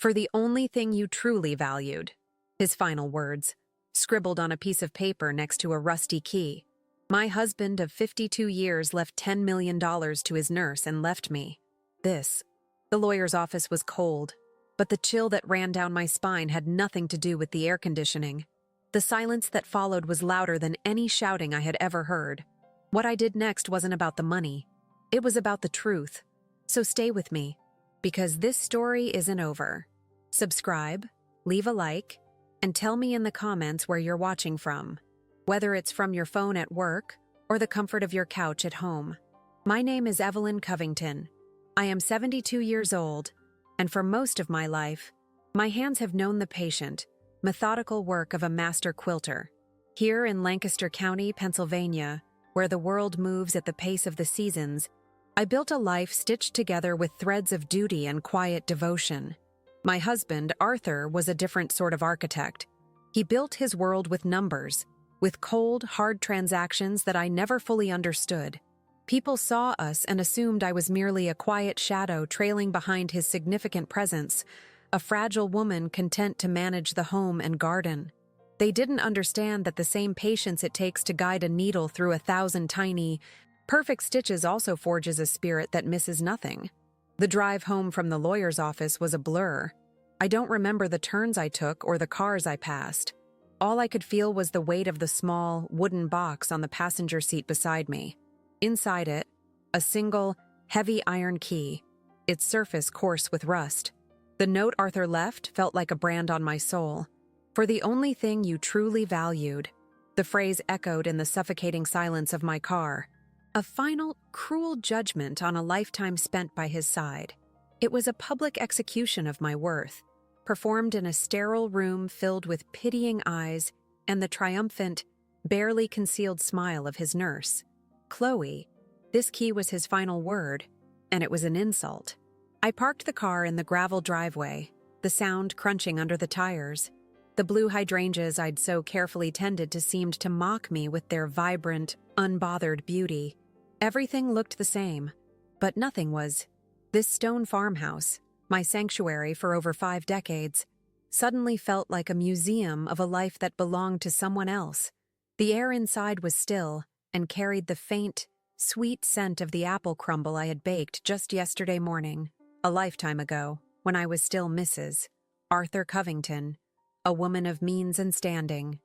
for the only thing you truly valued. His final words, scribbled on a piece of paper next to a rusty key. My husband of 52 years left $10 million to his nurse and left me. This. The lawyer's office was cold, but the chill that ran down my spine had nothing to do with the air conditioning. The silence that followed was louder than any shouting I had ever heard. What I did next wasn't about the money. It was about the truth. So stay with me, because this story isn't over. Subscribe, leave a like, and tell me in the comments where you're watching from, whether it's from your phone at work or the comfort of your couch at home. My name is Evelyn Covington. I am 72 years old, and for most of my life, my hands have known the patient, methodical work of a master quilter. Here in Lancaster County, Pennsylvania, where the world moves at the pace of the seasons, I built a life stitched together with threads of duty and quiet devotion. My husband, Arthur, was a different sort of architect. He built his world with numbers, with cold, hard transactions that I never fully understood. People saw us and assumed I was merely a quiet shadow trailing behind his significant presence, a fragile woman content to manage the home and garden. They didn't understand that the same patience it takes to guide a needle through 1,000 tiny, perfect stitches also forges a spirit that misses nothing. The drive home from the lawyer's office was a blur. I don't remember the turns I took or the cars I passed. All I could feel was the weight of the small, wooden box on the passenger seat beside me. Inside it, a single, heavy iron key, its surface coarse with rust. The note Arthur left felt like a brand on my soul. For the only thing you truly valued. The phrase echoed in the suffocating silence of my car. A final, cruel judgment on a lifetime spent by his side. It was a public execution of my worth, performed in a sterile room filled with pitying eyes and the triumphant, barely concealed smile of his nurse. Chloe. This key was his final word, and it was an insult. I parked the car in the gravel driveway, the sound crunching under the tires. The blue hydrangeas I'd so carefully tended to seemed to mock me with their vibrant, unbothered beauty. Everything looked the same, but nothing was. This stone farmhouse, my sanctuary for over 5 decades, suddenly felt like a museum of a life that belonged to someone else. The air inside was still and carried the faint, sweet scent of the apple crumble I had baked just yesterday morning, a lifetime ago, when I was still Mrs. Arthur Covington, a woman of means and standing.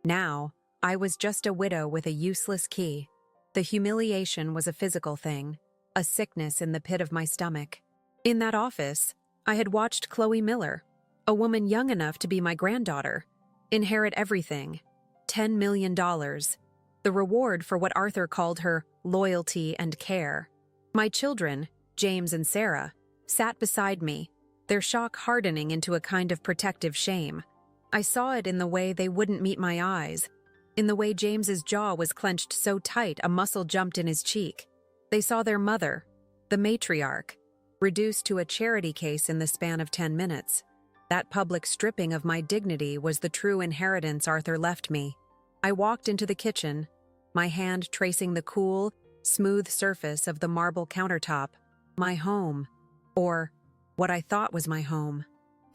Now, I was just a widow with a useless key. The humiliation was a physical thing, a sickness in the pit of my stomach. In that office, I had watched Chloe Miller, a woman young enough to be my granddaughter, inherit everything, $10 million, the reward for what Arthur called her loyalty and care. My children, James and Sarah, sat beside me, their shock hardening into a kind of protective shame. I saw it in the way they wouldn't meet my eyes, in the way James's jaw was clenched so tight a muscle jumped in his cheek. They saw their mother, the matriarch, reduced to a charity case in the span of 10 minutes. That public stripping of my dignity was the true inheritance Arthur left me. I walked into the kitchen, my hand tracing the cool, smooth surface of the marble countertop. My home, or what I thought was my home.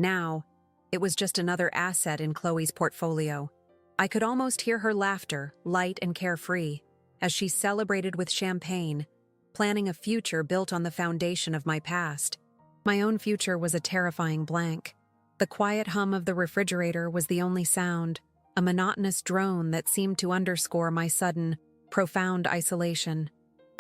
Now, it was just another asset in Chloe's portfolio. I could almost hear her laughter, light and carefree, as she celebrated with champagne, planning a future built on the foundation of my past. My own future was a terrifying blank. The quiet hum of the refrigerator was the only sound, a monotonous drone that seemed to underscore my sudden, profound isolation.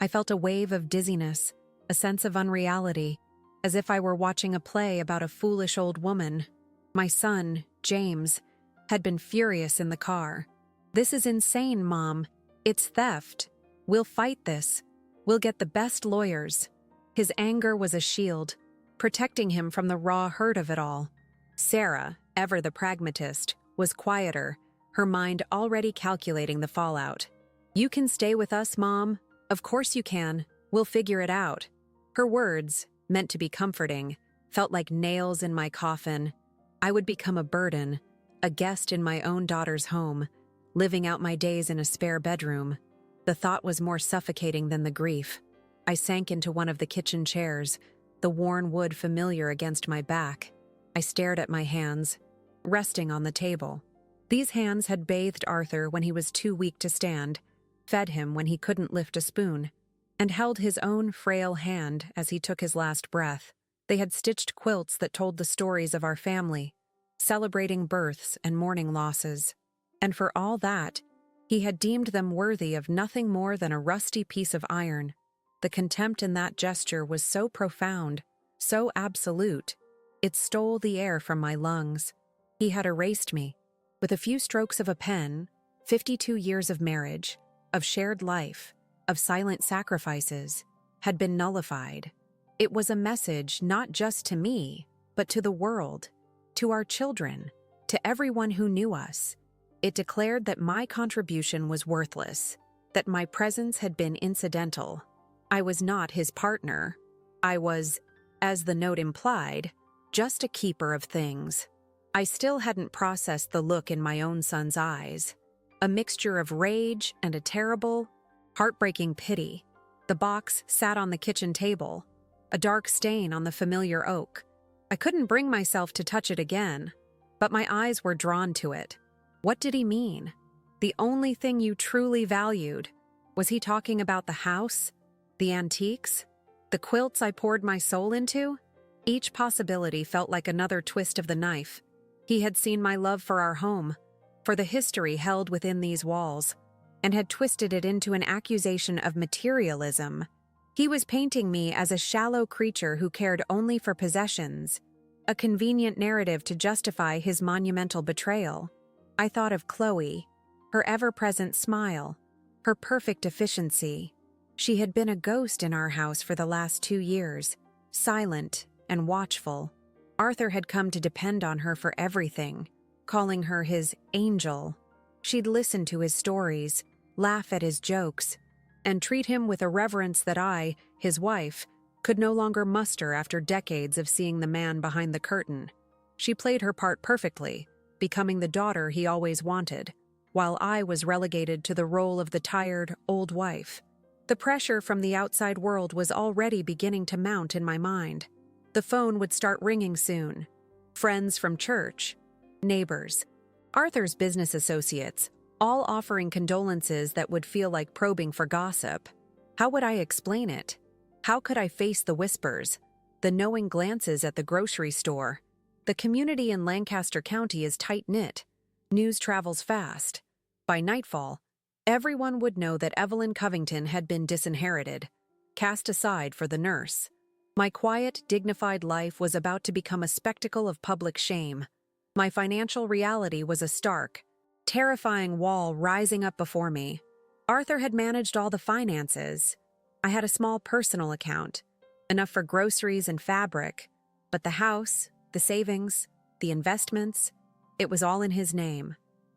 I felt a wave of dizziness, a sense of unreality, as if I were watching a play about a foolish old woman. My son, James, had been furious in the car. "This is insane, Mom. It's theft. We'll fight this. We'll get the best lawyers." His anger was a shield, protecting him from the raw hurt of it all. Sarah, ever the pragmatist, was quieter, her mind already calculating the fallout. "You can stay with us, Mom. Of course you can. We'll figure it out." Her words, meant to be comforting, felt like nails in my coffin. I would become a burden, a guest in my own daughter's home, living out my days in a spare bedroom. The thought was more suffocating than the grief. I sank into one of the kitchen chairs, the worn wood familiar against my back. I stared at my hands, resting on the table. These hands had bathed Arthur when he was too weak to stand, fed him when he couldn't lift a spoon, and held his own frail hand as he took his last breath. They had stitched quilts that told the stories of our family, celebrating births and mourning losses. And for all that, he had deemed them worthy of nothing more than a rusty piece of iron. The contempt in that gesture was so profound, so absolute, it stole the air from my lungs. He had erased me. With a few strokes of a pen, 52 years of marriage, of shared life, of silent sacrifices, had been nullified. It was a message not just to me, but to the world, to our children, to everyone who knew us. It declared that my contribution was worthless, that my presence had been incidental. I was not his partner. I was, as the note implied, just a keeper of things. I still hadn't processed the look in my own son's eyes, a mixture of rage and a terrible, heartbreaking pity. The box sat on the kitchen table, a dark stain on the familiar oak. I couldn't bring myself to touch it again, but my eyes were drawn to it. What did he mean? The only thing you truly valued? Was he talking about the house? The antiques? The quilts I poured my soul into? Each possibility felt like another twist of the knife. He had seen my love for our home, for the history held within these walls, and had twisted it into an accusation of materialism. He was painting me as a shallow creature who cared only for possessions, a convenient narrative to justify his monumental betrayal. I thought of Chloe, her ever-present smile, her perfect efficiency. She had been a ghost in our house for the last 2 years, silent and watchful. Arthur had come to depend on her for everything, calling her his angel. She'd listen to his stories, laugh at his jokes, and treat him with a reverence that I, his wife, could no longer muster after decades of seeing the man behind the curtain. She played her part perfectly, becoming the daughter he always wanted, while I was relegated to the role of the tired, old wife. The pressure from the outside world was already beginning to mount in my mind. The phone would start ringing soon. Friends from church, neighbors, Arthur's business associates, all offering condolences that would feel like probing for gossip. How would I explain it? How could I face the whispers, the knowing glances at the grocery store? The community in Lancaster County is tight-knit. News travels fast. By nightfall, everyone would know that Evelyn Covington had been disinherited, cast aside for the nurse. My quiet, dignified life was about to become a spectacle of public shame. My financial reality was a stark, terrifying wall rising up before me. Arthur had managed all the finances. I had a small personal account, enough for groceries and fabric, but the house, the savings, the investments, it was all in his name.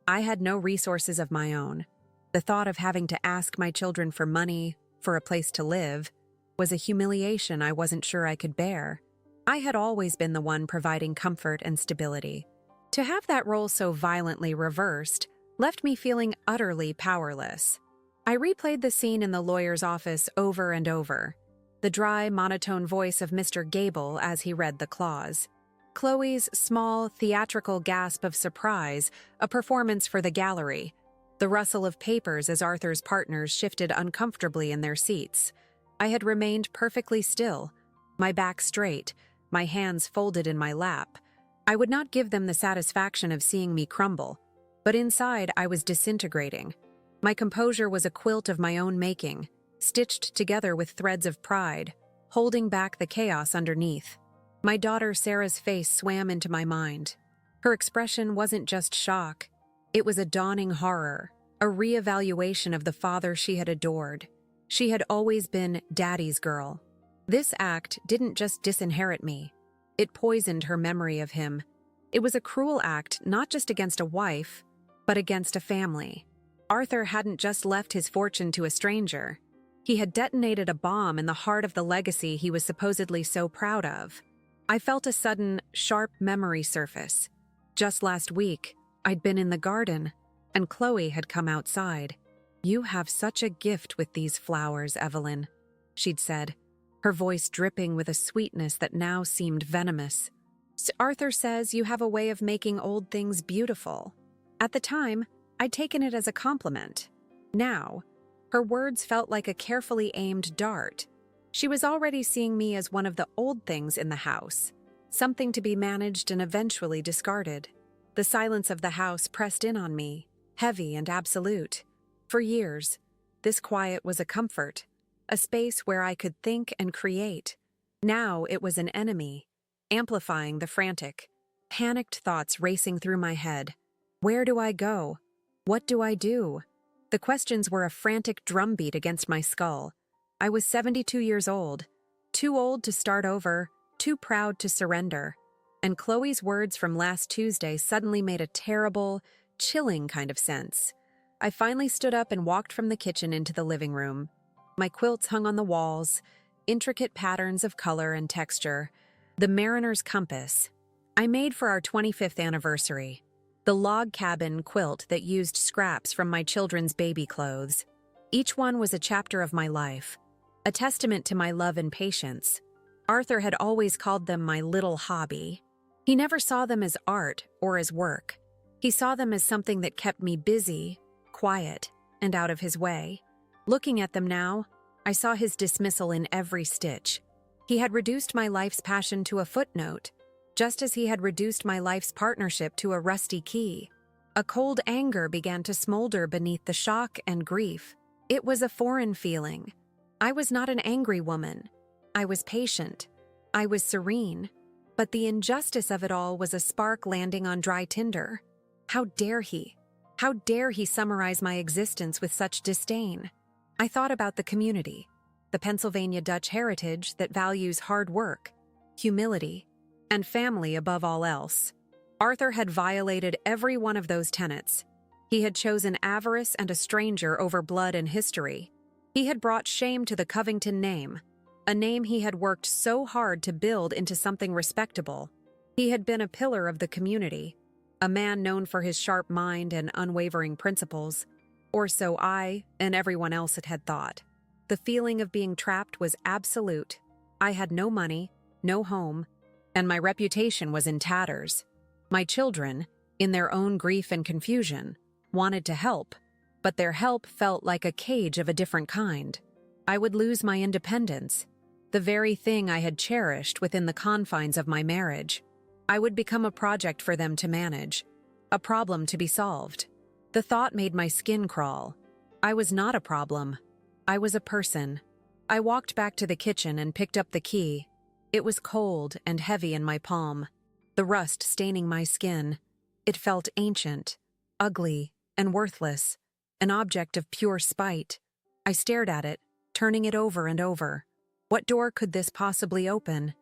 I had no resources of my own. The thought of having to ask my children for money, for a place to live, was a humiliation I wasn't sure I could bear. I had always been the one providing comfort and stability. To have that role so violently reversed left me feeling utterly powerless. I replayed the scene in the lawyer's office over and over, the dry, monotone voice of Mr. Gable as he read the clause. Chloe's small, theatrical gasp of surprise, a performance for the gallery. The rustle of papers as Arthur's partners shifted uncomfortably in their seats. I had remained perfectly still, my back straight, my hands folded in my lap. I would not give them the satisfaction of seeing me crumble, but inside I was disintegrating. My composure was a quilt of my own making, stitched together with threads of pride, holding back the chaos underneath. My daughter Sarah's face swam into my mind. Her expression wasn't just shock, it was a dawning horror, a reevaluation of the father she had adored. She had always been Daddy's girl. This act didn't just disinherit me. It poisoned her memory of him. It was a cruel act not just against a wife, but against a family. Arthur hadn't just left his fortune to a stranger. He had detonated a bomb in the heart of the legacy he was supposedly so proud of. I felt a sudden, sharp memory surface. Just last week, I'd been in the garden, and Chloe had come outside. "You have such a gift with these flowers, Evelyn," she'd said, her voice dripping with a sweetness that now seemed venomous. Arthur says you have a way of making old things beautiful." At the time, I'd taken it as a compliment. Now, her words felt like a carefully aimed dart. She was already seeing me as one of the old things in the house, something to be managed and eventually discarded. The silence of the house pressed in on me, heavy and absolute. For years, this quiet was a comfort, a space where I could think and create. Now it was an enemy, amplifying the frantic, panicked thoughts racing through my head. Where do I go? What do I do? The questions were a frantic drumbeat against my skull. I was 72 years old, too old to start over, too proud to surrender. And Chloe's words from last Tuesday suddenly made a terrible, chilling kind of sense. I finally stood up and walked from the kitchen into the living room. My quilts hung on the walls, intricate patterns of color and texture. The mariner's compass I made for our 25th anniversary. The log cabin quilt that used scraps from my children's baby clothes. Each one was a chapter of my life, a testament to my love and patience. Arthur had always called them my little hobby. He never saw them as art or as work. He saw them as something that kept me busy, quiet, and out of his way. Looking at them now, I saw his dismissal in every stitch. He had reduced my life's passion to a footnote, just as he had reduced my life's partnership to a rusty key. A cold anger began to smolder beneath the shock and grief. It was a foreign feeling. I was not an angry woman. I was patient. I was serene. But the injustice of it all was a spark landing on dry tinder. How dare he? How dare he summarize my existence with such disdain? I thought about the community, the Pennsylvania Dutch heritage that values hard work, humility, and family above all else. Arthur had violated every one of those tenets. He had chosen avarice and a stranger over blood and history. He had brought shame to the Covington name, a name he had worked so hard to build into something respectable. He had been a pillar of the community, a man known for his sharp mind and unwavering principles, or so I and everyone else had thought. The feeling of being trapped was absolute. I had no money, no home, and my reputation was in tatters. My children, in their own grief and confusion, wanted to help, but their help felt like a cage of a different kind. I would lose my independence, the very thing I had cherished within the confines of my marriage. I would become a project for them to manage, a problem to be solved. The thought made my skin crawl. I was not a problem. I was a person. I walked back to the kitchen and picked up the key. It was cold and heavy in my palm, the rust staining my skin. It felt ancient, ugly, and worthless, an object of pure spite. I stared at it, turning it over and over. What door could this possibly open?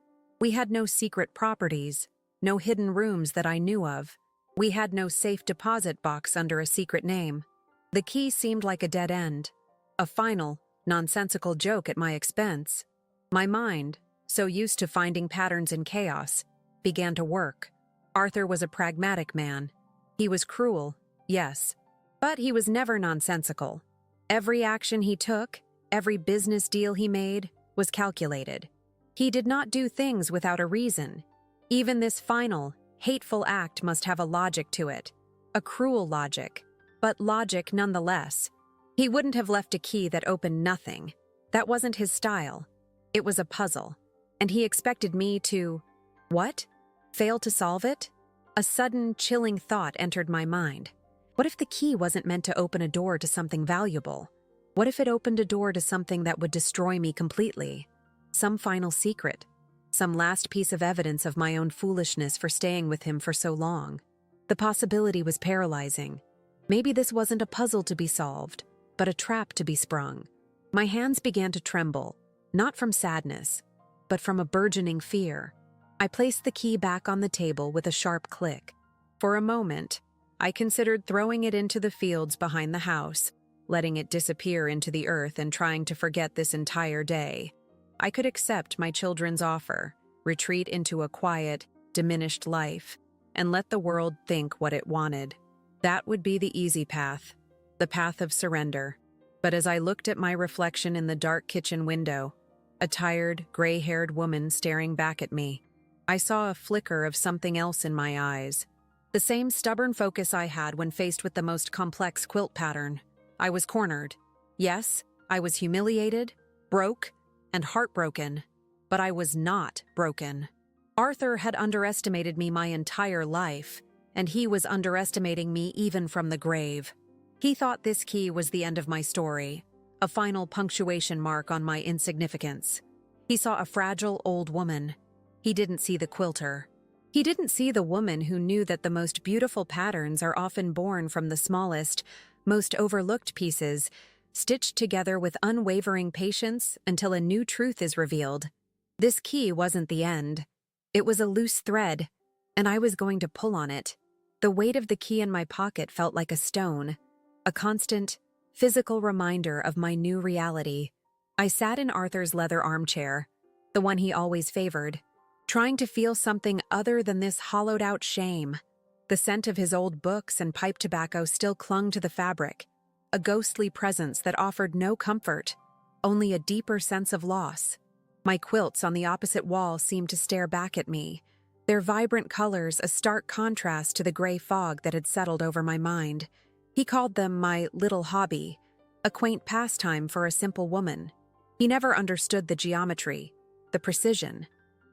We had no secret properties, no hidden rooms that I knew of. We had no safe deposit box under a secret name. The key seemed like a dead end, a final, nonsensical joke at my expense. My mind, so used to finding patterns in chaos, began to work. Arthur was a pragmatic man. He was cruel, yes, but he was never nonsensical. Every action he took, every business deal he made, was calculated. He did not do things without a reason. Even this final, hateful act must have a logic to it, a cruel logic, but logic nonetheless. He wouldn't have left a key that opened nothing. That wasn't his style. It was a puzzle. And he expected me to, what? Fail to solve it? A sudden, chilling thought entered my mind. What if the key wasn't meant to open a door to something valuable? What if it opened a door to something that would destroy me completely? Some final secret, some last piece of evidence of my own foolishness for staying with him for so long. The possibility was paralyzing. Maybe this wasn't a puzzle to be solved, but a trap to be sprung. My hands began to tremble, not from sadness, but from a burgeoning fear. I placed the key back on the table with a sharp click. For a moment, I considered throwing it into the fields behind the house, letting it disappear into the earth and trying to forget this entire day. I could accept my children's offer, retreat into a quiet, diminished life, and let the world think what it wanted. That would be the easy path, the path of surrender. But as I looked at my reflection in the dark kitchen window, a tired, gray-haired woman staring back at me, I saw a flicker of something else in my eyes. The same stubborn focus I had when faced with the most complex quilt pattern. I was cornered. Yes, I was humiliated, broke, and heartbroken. But I was not broken. Arthur had underestimated me my entire life, and he was underestimating me even from the grave. He thought this key was the end of my story, a final punctuation mark on my insignificance. He saw a fragile old woman. He didn't see the quilter. He didn't see the woman who knew that the most beautiful patterns are often born from the smallest, most overlooked pieces, stitched together with unwavering patience until a new truth is revealed. This key wasn't the end. It was a loose thread, and I was going to pull on it. The weight of the key in my pocket felt like a stone, a constant, physical reminder of my new reality. I sat in Arthur's leather armchair, the one he always favored, trying to feel something other than this hollowed-out shame. The scent of his old books and pipe tobacco still clung to the fabric, a ghostly presence that offered no comfort, only a deeper sense of loss. My quilts on the opposite wall seemed to stare back at me, their vibrant colors a stark contrast to the gray fog that had settled over my mind. He called them my little hobby, a quaint pastime for a simple woman. He never understood the geometry, the precision,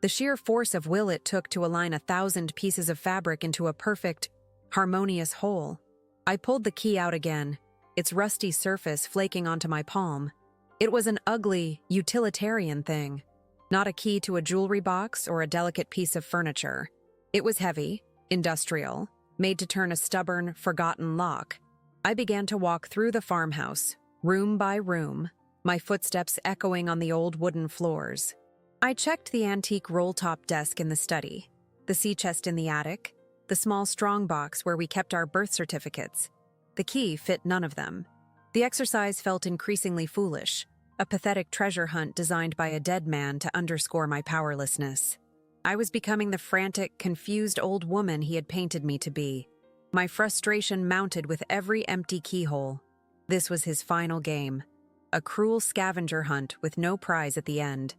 the sheer force of will it took to align 1,000 pieces of fabric into a perfect, harmonious whole. I pulled the key out again, its rusty surface flaking onto my palm. It was an ugly, utilitarian thing, not a key to a jewelry box or a delicate piece of furniture. It was heavy, industrial, made to turn a stubborn, forgotten lock. I began to walk through the farmhouse, room by room, my footsteps echoing on the old wooden floors. I checked the antique roll-top desk in the study, the sea chest in the attic, the small strongbox where we kept our birth certificates. The key fit none of them. The exercise felt increasingly foolish, a pathetic treasure hunt designed by a dead man to underscore my powerlessness. I was becoming the frantic, confused old woman he had painted me to be. My frustration mounted with every empty keyhole. This was his final game, a cruel scavenger hunt with no prize at the end.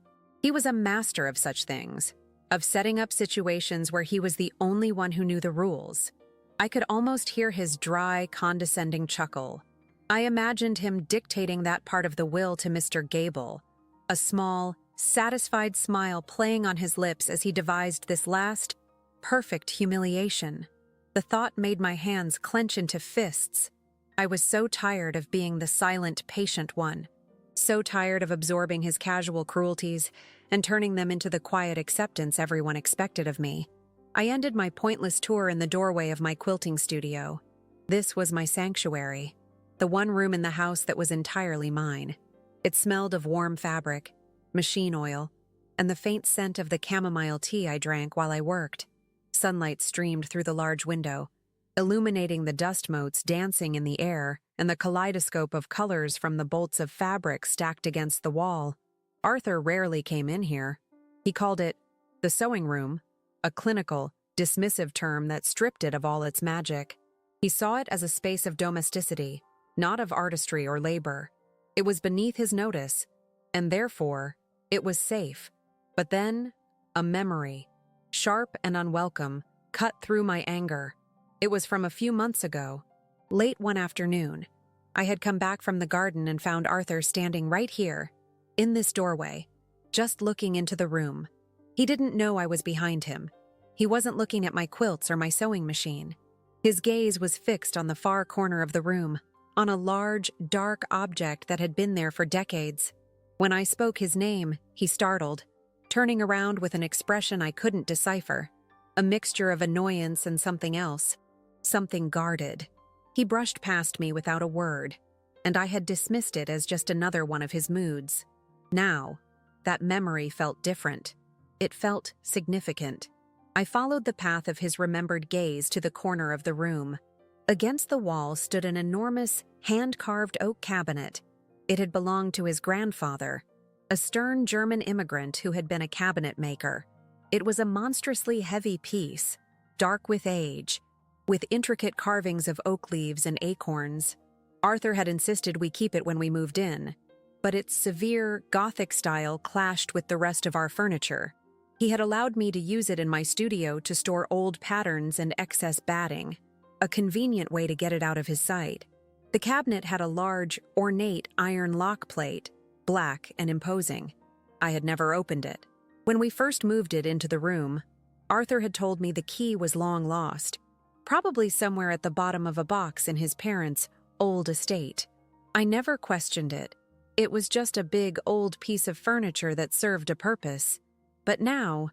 He was a master of such things, of setting up situations where he was the only one who knew the rules. I could almost hear his dry, condescending chuckle. I imagined him dictating that part of the will to Mr. Gable, a small, satisfied smile playing on his lips as he devised this last, perfect humiliation. The thought made my hands clench into fists. I was so tired of being the silent, patient one, so tired of absorbing his casual cruelties and turning them into the quiet acceptance everyone expected of me. I ended my pointless tour in the doorway of my quilting studio. This was my sanctuary, the one room in the house that was entirely mine. It smelled of warm fabric, machine oil, and the faint scent of the chamomile tea I drank while I worked. Sunlight streamed through the large window, illuminating the dust motes dancing in the air and the kaleidoscope of colors from the bolts of fabric stacked against the wall. Arthur rarely came in here. He called it the sewing room, a clinical, dismissive term that stripped it of all its magic. He saw it as a space of domesticity, not of artistry or labor. It was beneath his notice, and therefore, it was safe. But then, a memory, sharp and unwelcome, cut through my anger. It was from a few months ago. Late one afternoon, I had come back from the garden and found Arthur standing right here, in this doorway, just looking into the room. He didn't know I was behind him. He wasn't looking at my quilts or my sewing machine. His gaze was fixed on the far corner of the room, on a large, dark object that had been there for decades. When I spoke his name, he startled, turning around with an expression I couldn't decipher, a mixture of annoyance and something else, something guarded. He brushed past me without a word, and I had dismissed it as just another one of his moods. Now, that memory felt different. It felt significant. I followed the path of his remembered gaze to the corner of the room. Against the wall stood an enormous, hand-carved oak cabinet. It had belonged to his grandfather, a stern German immigrant who had been a cabinet maker. It was a monstrously heavy piece, dark with age, with intricate carvings of oak leaves and acorns. Arthur had insisted we keep it when we moved in, but its severe, Gothic style clashed with the rest of our furniture. He had allowed me to use it in my studio to store old patterns and excess batting, a convenient way to get it out of his sight. The cabinet had a large, ornate iron lock plate, black and imposing. I had never opened it. When we first moved it into the room, Arthur had told me the key was long lost, probably somewhere at the bottom of a box in his parents' old estate. I never questioned it. It was just a big old piece of furniture that served a purpose. But now,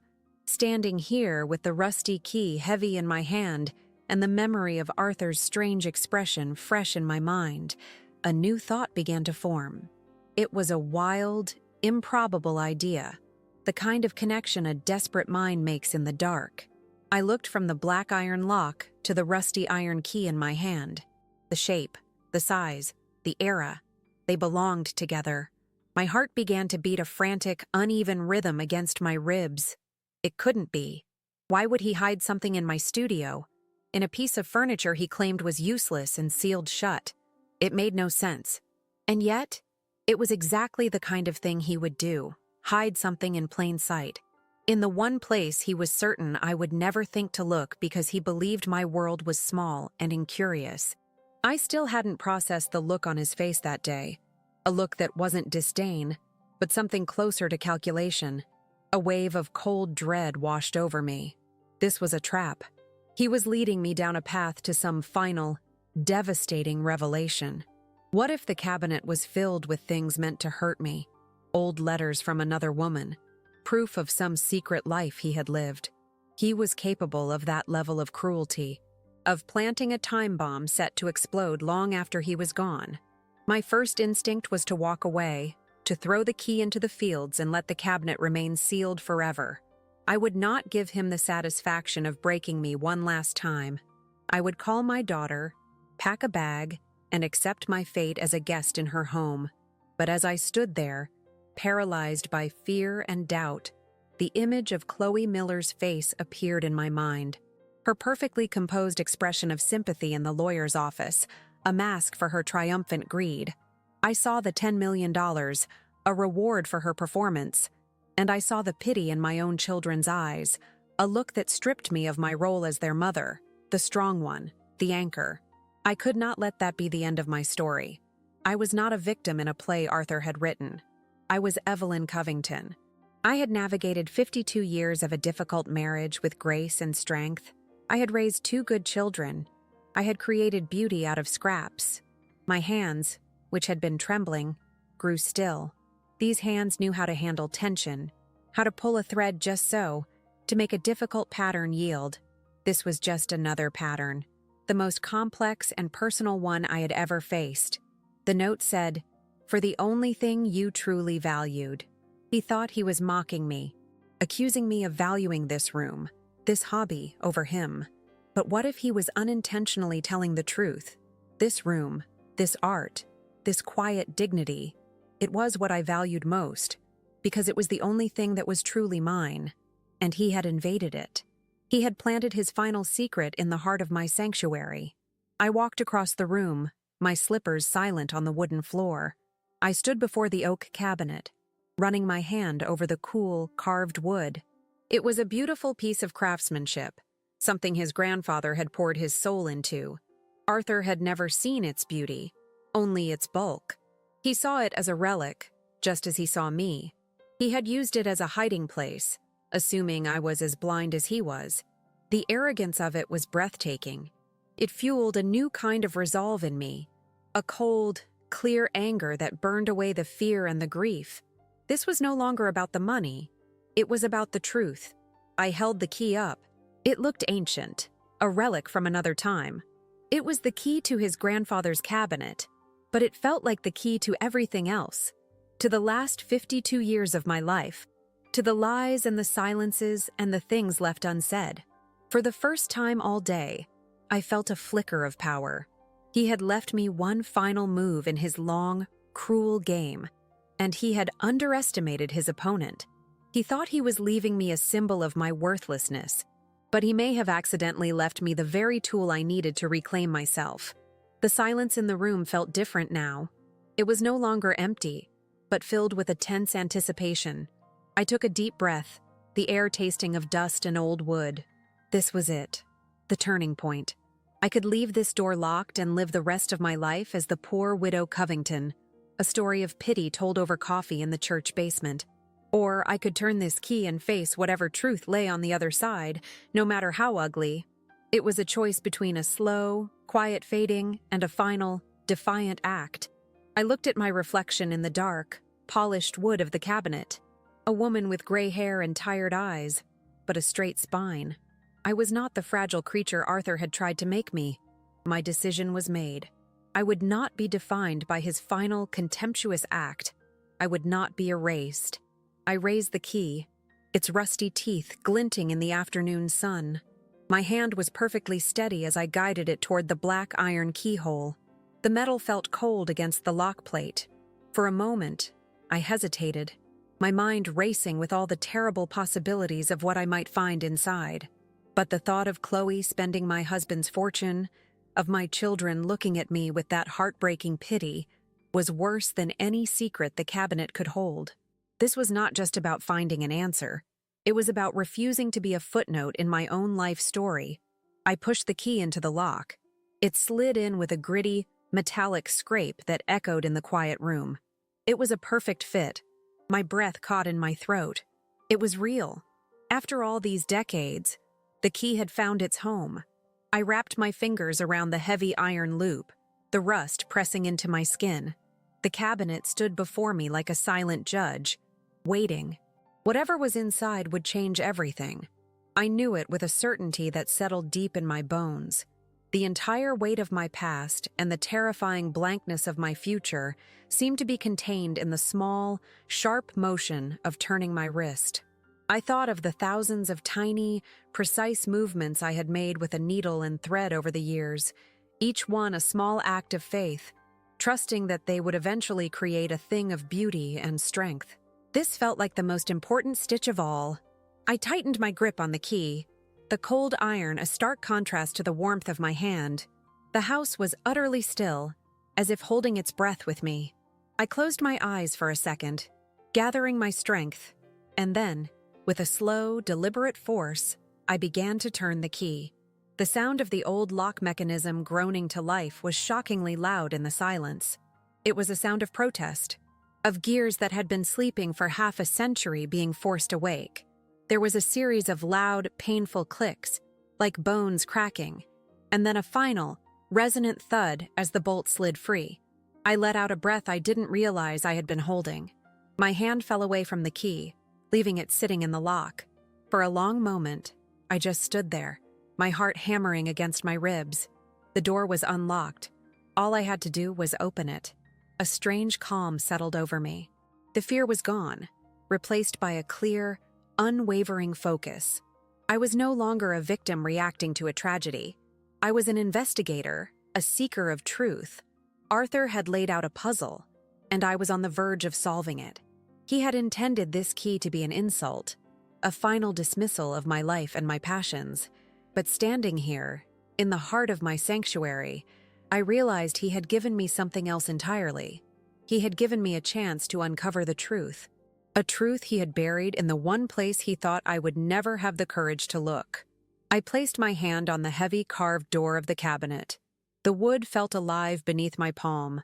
standing here with the rusty key heavy in my hand and the memory of Arthur's strange expression fresh in my mind, a new thought began to form. It was a wild, improbable idea, the kind of connection a desperate mind makes in the dark. I looked from the black iron lock to the rusty iron key in my hand. The shape, the size, the era, they belonged together. My heart began to beat a frantic, uneven rhythm against my ribs. It couldn't be. Why would he hide something in my studio? In a piece of furniture he claimed was useless and sealed shut. It made no sense. And yet, it was exactly the kind of thing he would do, hide something in plain sight. In the one place he was certain I would never think to look because he believed my world was small and incurious. I still hadn't processed the look on his face that day. A look that wasn't disdain, but something closer to calculation. A wave of cold dread washed over me. This was a trap. He was leading me down a path to some final, devastating revelation. What if the cabinet was filled with things meant to hurt me? Old letters from another woman, proof of some secret life he had lived. He was capable of that level of cruelty, of planting a time bomb set to explode long after he was gone. My first instinct was to walk away, to throw the key into the fields and let the cabinet remain sealed forever. I would not give him the satisfaction of breaking me one last time. I would call my daughter, pack a bag, and accept my fate as a guest in her home. But as I stood there, paralyzed by fear and doubt, the image of Chloe Miller's face appeared in my mind. Her perfectly composed expression of sympathy in the lawyer's office, a mask for her triumphant greed. I saw the $10 million, a reward for her performance, and I saw the pity in my own children's eyes, a look that stripped me of my role as their mother, the strong one, the anchor. I could not let that be the end of my story. I was not a victim in a play Arthur had written. I was Evelyn Covington. I had navigated 52 years of a difficult marriage with grace and strength. I had raised 2 good children. I had created beauty out of scraps. My hands, which had been trembling, grew still. These hands knew how to handle tension, how to pull a thread just so, to make a difficult pattern yield. This was just another pattern, the most complex and personal one I had ever faced. The note said, "For the only thing you truly valued." He thought he was mocking me, accusing me of valuing this room, this hobby, over him. But what if he was unintentionally telling the truth? This room, this art, this quiet dignity, it was what I valued most, because it was the only thing that was truly mine, and he had invaded it. He had planted his final secret in the heart of my sanctuary. I walked across the room, my slippers silent on the wooden floor. I stood before the oak cabinet, running my hand over the cool, carved wood. It was a beautiful piece of craftsmanship, something his grandfather had poured his soul into. Arthur had never seen its beauty, only its bulk. He saw it as a relic, just as he saw me. He had used it as a hiding place, assuming I was as blind as he was. The arrogance of it was breathtaking. It fueled a new kind of resolve in me, a cold, clear anger that burned away the fear and the grief. This was no longer about the money. It was about the truth. I held the key up. It looked ancient, a relic from another time. It was the key to his grandfather's cabinet, but it felt like the key to everything else, to the last 52 years of my life, to the lies and the silences and the things left unsaid. For the first time all day, I felt a flicker of power. He had left me one final move in his long, cruel game, and he had underestimated his opponent. He thought he was leaving me a symbol of my worthlessness, but he may have accidentally left me the very tool I needed to reclaim myself. The silence in the room felt different now. It was no longer empty, but filled with a tense anticipation. I took a deep breath, the air tasting of dust and old wood. This was it, the turning point. I could leave this door locked and live the rest of my life as the poor widow Covington, a story of pity told over coffee in the church basement. Or I could turn this key and face whatever truth lay on the other side, no matter how ugly. It was a choice between a slow, quiet fading and a final, defiant act. I looked at my reflection in the dark, polished wood of the cabinet. A woman with gray hair and tired eyes, but a straight spine. I was not the fragile creature Arthur had tried to make me. My decision was made. I would not be defined by his final, contemptuous act. I would not be erased. I raised the key, its rusty teeth glinting in the afternoon sun. My hand was perfectly steady as I guided it toward the black iron keyhole. The metal felt cold against the lock plate. For a moment, I hesitated, my mind racing with all the terrible possibilities of what I might find inside. But the thought of Chloe spending my husband's fortune, of my children looking at me with that heartbreaking pity, was worse than any secret the cabinet could hold. This was not just about finding an answer. It was about refusing to be a footnote in my own life story. I pushed the key into the lock. It slid in with a gritty, metallic scrape that echoed in the quiet room. It was a perfect fit. My breath caught in my throat. It was real. After all these decades, the key had found its home. I wrapped my fingers around the heavy iron loop, the rust pressing into my skin. The cabinet stood before me like a silent judge, waiting. Whatever was inside would change everything. I knew it with a certainty that settled deep in my bones. The entire weight of my past and the terrifying blankness of my future seemed to be contained in the small, sharp motion of turning my wrist. I thought of the thousands of tiny, precise movements I had made with a needle and thread over the years, each one a small act of faith, trusting that they would eventually create a thing of beauty and strength. This felt like the most important stitch of all. I tightened my grip on the key, the cold iron a stark contrast to the warmth of my hand. The house was utterly still, as if holding its breath with me. I closed my eyes for a second, gathering my strength, and then, with a slow, deliberate force, I began to turn the key. The sound of the old lock mechanism groaning to life was shockingly loud in the silence. It was a sound of protest, of gears that had been sleeping for half a century being forced awake. There was a series of loud, painful clicks, like bones cracking, and then a final, resonant thud as the bolt slid free. I let out a breath I didn't realize I had been holding. My hand fell away from the key, leaving it sitting in the lock. For a long moment, I just stood there, my heart hammering against my ribs. The door was unlocked. All I had to do was open it. A strange calm settled over me. The fear was gone, replaced by a clear, unwavering focus. I was no longer a victim reacting to a tragedy. I was an investigator, a seeker of truth. Arthur had laid out a puzzle, and I was on the verge of solving it. He had intended this key to be an insult, a final dismissal of my life and my passions. But standing here, in the heart of my sanctuary, I realized he had given me something else entirely. He had given me a chance to uncover the truth, a truth he had buried in the one place he thought I would never have the courage to look. I placed my hand on the heavy carved door of the cabinet. The wood felt alive beneath my palm,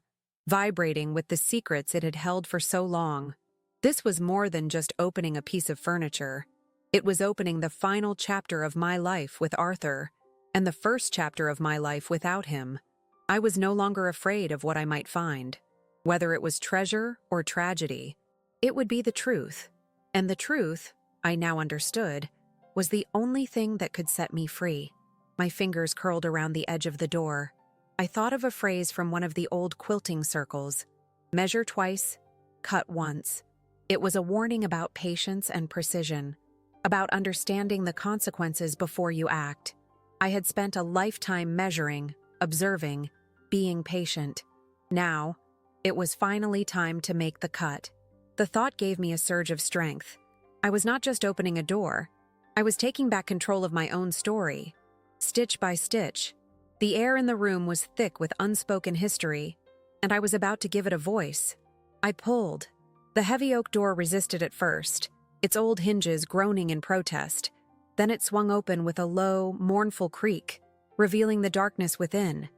vibrating with the secrets it had held for so long. This was more than just opening a piece of furniture. It was opening the final chapter of my life with Arthur, and the first chapter of my life without him. I was no longer afraid of what I might find. Whether it was treasure or tragedy, it would be the truth. And the truth, I now understood, was the only thing that could set me free. My fingers curled around the edge of the door. I thought of a phrase from one of the old quilting circles: measure twice, cut once. It was a warning about patience and precision, about understanding the consequences before you act. I had spent a lifetime measuring, observing, being patient. Now, it was finally time to make the cut. The thought gave me a surge of strength. I was not just opening a door. I was taking back control of my own story. Stitch by stitch, the air in the room was thick with unspoken history, and I was about to give it a voice. I pulled. The heavy oak door resisted at first, its old hinges groaning in protest. Then it swung open with a low, mournful creak, revealing the darkness within.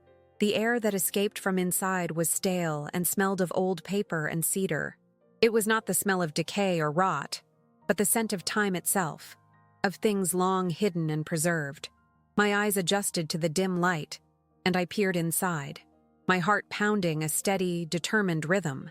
The air that escaped from inside was stale and smelled of old paper and cedar. It was not the smell of decay or rot, but the scent of time itself, of things long hidden and preserved. My eyes adjusted to the dim light, and I peered inside, my heart pounding a steady, determined rhythm.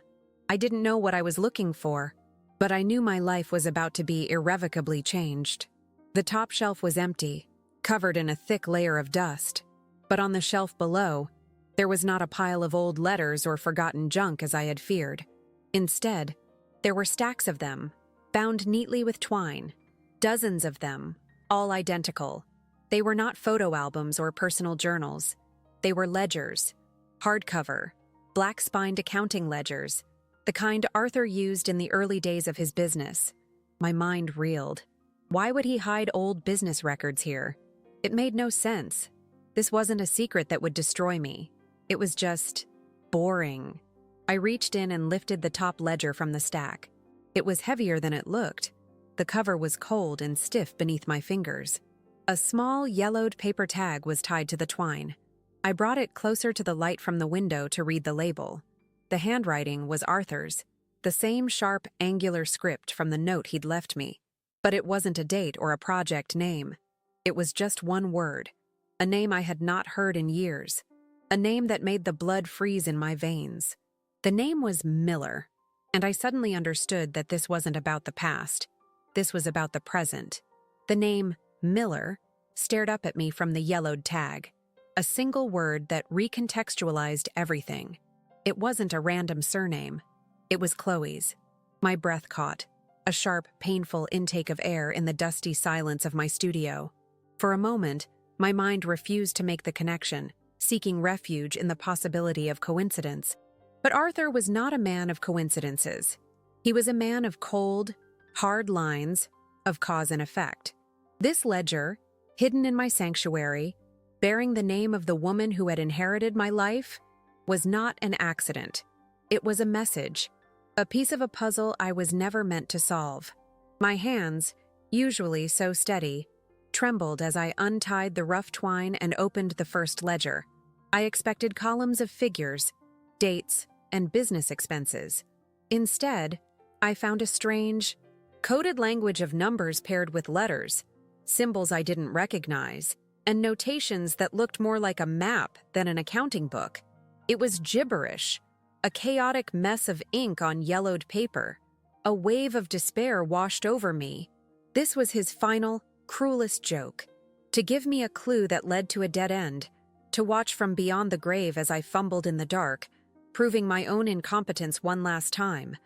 I didn't know what I was looking for, but I knew my life was about to be irrevocably changed. The top shelf was empty, covered in a thick layer of dust, but on the shelf below, there was not a pile of old letters or forgotten junk as I had feared. Instead, there were stacks of them, bound neatly with twine, dozens of them, all identical. They were not photo albums or personal journals. They were ledgers, hardcover, black-spined accounting ledgers, the kind Arthur used in the early days of his business. My mind reeled. Why would he hide old business records here? It made no sense. This wasn't a secret that would destroy me. It was just boring. I reached in and lifted the top ledger from the stack. It was heavier than it looked. The cover was cold and stiff beneath my fingers. A small, yellowed paper tag was tied to the twine. I brought it closer to the light from the window to read the label. The handwriting was Arthur's, the same sharp, angular script from the note he'd left me. But it wasn't a date or a project name. It was just one word, a name I had not heard in years, a name that made the blood freeze in my veins. The name was Miller, and I suddenly understood that this wasn't about the past. This was about the present. The name Miller stared up at me from the yellowed tag, a single word that recontextualized everything. It wasn't a random surname. It was Chloe's. My breath caught, a sharp, painful intake of air in the dusty silence of my studio. For a moment, my mind refused to make the connection, seeking refuge in the possibility of coincidence. But Arthur was not a man of coincidences. He was a man of cold, hard lines, of cause and effect. This ledger, hidden in my sanctuary, bearing the name of the woman who had inherited my life, was not an accident. It was a message, a piece of a puzzle I was never meant to solve. My hands, usually so steady, trembled as I untied the rough twine and opened the first ledger. I expected columns of figures, dates, and business expenses. Instead, I found a strange, coded language of numbers paired with letters, symbols I didn't recognize, and notations that looked more like a map than an accounting book. It was gibberish, a chaotic mess of ink on yellowed paper. A wave of despair washed over me. This was his final, cruelest joke, to give me a clue that led to a dead end, to watch from beyond the grave as I fumbled in the dark, proving my own incompetence one last time.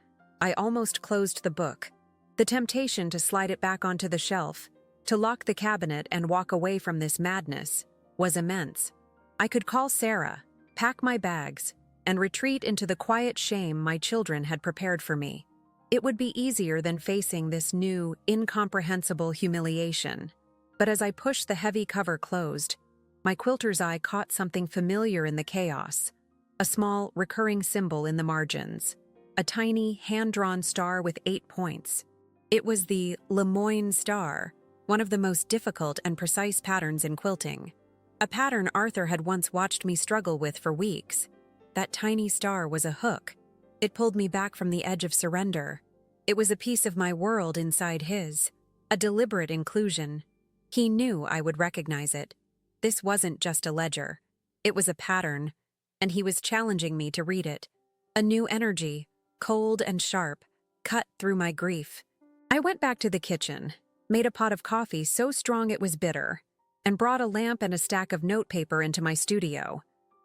I almost closed the book. The temptation to slide it back onto the shelf, to lock the cabinet and walk away from this madness, was immense. I could call Sarah, pack my bags, and retreat into the quiet shame my children had prepared for me. It would be easier than facing this new, incomprehensible humiliation. But as I pushed the heavy cover closed, my quilter's eye caught something familiar in the chaos. A small, recurring symbol in the margins. A tiny, hand-drawn star with 8 points. It was the Lemoyne star, one of the most difficult and precise patterns in quilting. A pattern Arthur had once watched me struggle with for weeks. That tiny star was a hook. It pulled me back from the edge of surrender. It was a piece of my world inside his, a deliberate inclusion. He knew I would recognize it. This wasn't just a ledger. It was a pattern, and he was challenging me to read it. A new energy, cold and sharp, cut through my grief. I went back to the kitchen, made a pot of coffee so strong it was bitter, and brought a lamp and a stack of notepaper into my studio.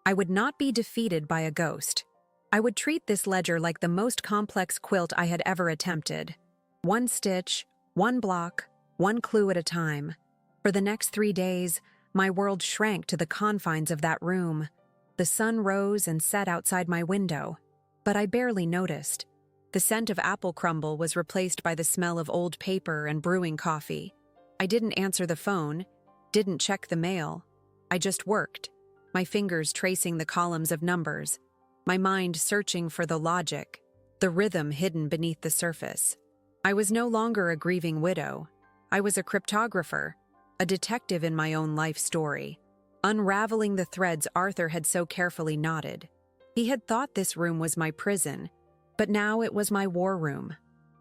I would not be defeated by a ghost. I would treat this ledger like the most complex quilt I had ever attempted. One stitch, one block, one clue at a time. For the next 3 days, my world shrank to the confines of that room. The sun rose and set outside my window, but I barely noticed. The scent of apple crumble was replaced by the smell of old paper and brewing coffee. I didn't answer the phone, didn't check the mail. I just worked, my fingers tracing the columns of numbers, my mind searching for the logic, the rhythm hidden beneath the surface. I was no longer a grieving widow. I was a cryptographer, a detective in my own life story, unraveling the threads Arthur had so carefully knotted. He had thought this room was my prison, but now it was my war room.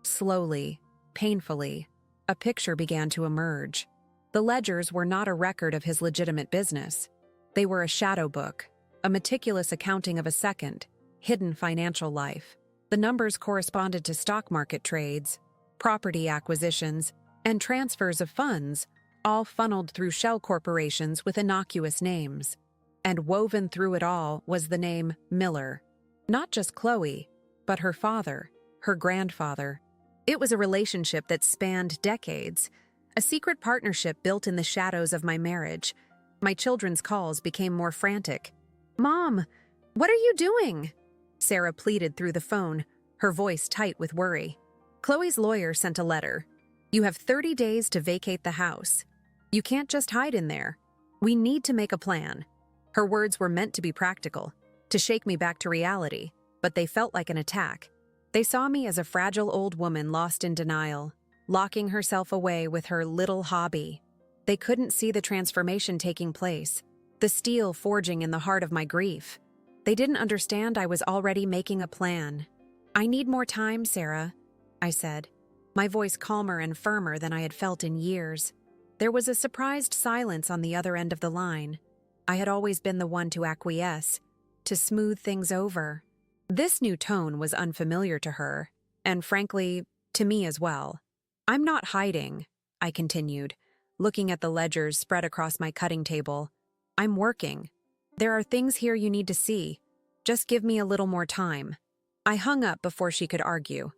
Slowly, painfully, a picture began to emerge. The ledgers were not a record of his legitimate business. They were a shadow book, a meticulous accounting of a second, hidden financial life. The numbers corresponded to stock market trades, property acquisitions, and transfers of funds, all funneled through shell corporations with innocuous names. And woven through it all was the name Miller. Not just Chloe, but her father, her grandfather. It was a relationship that spanned decades, a secret partnership built in the shadows of my marriage. My children's calls became more frantic. "Mom, what are you doing?" Sarah pleaded through the phone, her voice tight with worry. "Chloe's lawyer sent a letter. You have 30 days to vacate the house. You can't just hide in there. We need to make a plan." Her words were meant to be practical, to shake me back to reality, but they felt like an attack. They saw me as a fragile old woman lost in denial, locking herself away with her little hobby. They couldn't see the transformation taking place, the steel forging in the heart of my grief. They didn't understand I was already making a plan. "I need more time, Sarah," I said, my voice calmer and firmer than I had felt in years. There was a surprised silence on the other end of the line. I had always been the one to acquiesce, to smooth things over. This new tone was unfamiliar to her, and frankly, to me as well. "I'm not hiding," I continued, looking at the ledgers spread across my cutting table. "I'm working. There are things here you need to see. Just give me a little more time." I hung up before she could argue.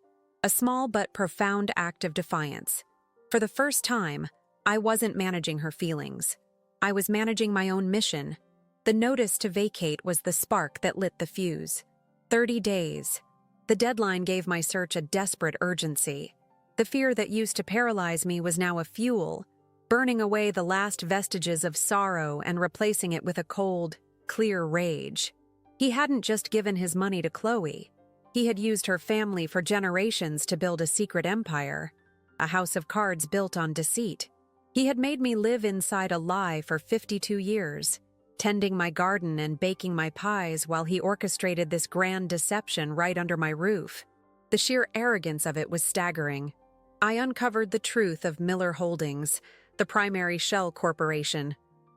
A small but profound act of defiance. For the first time, I wasn't managing her feelings. I was managing my own mission. The notice to vacate was the spark that lit the fuse. 30 days. The deadline gave my search a desperate urgency. The fear that used to paralyze me was now a fuel, burning away the last vestiges of sorrow and replacing it with a cold, clear rage. He hadn't just given his money to Chloe. He had used her family for generations to build a secret empire, a house of cards built on deceit. He had made me live inside a lie for 52 years, tending my garden and baking my pies while he orchestrated this grand deception right under my roof. The sheer arrogance of it was staggering. I uncovered the truth of Miller Holdings, the primary shell corporation.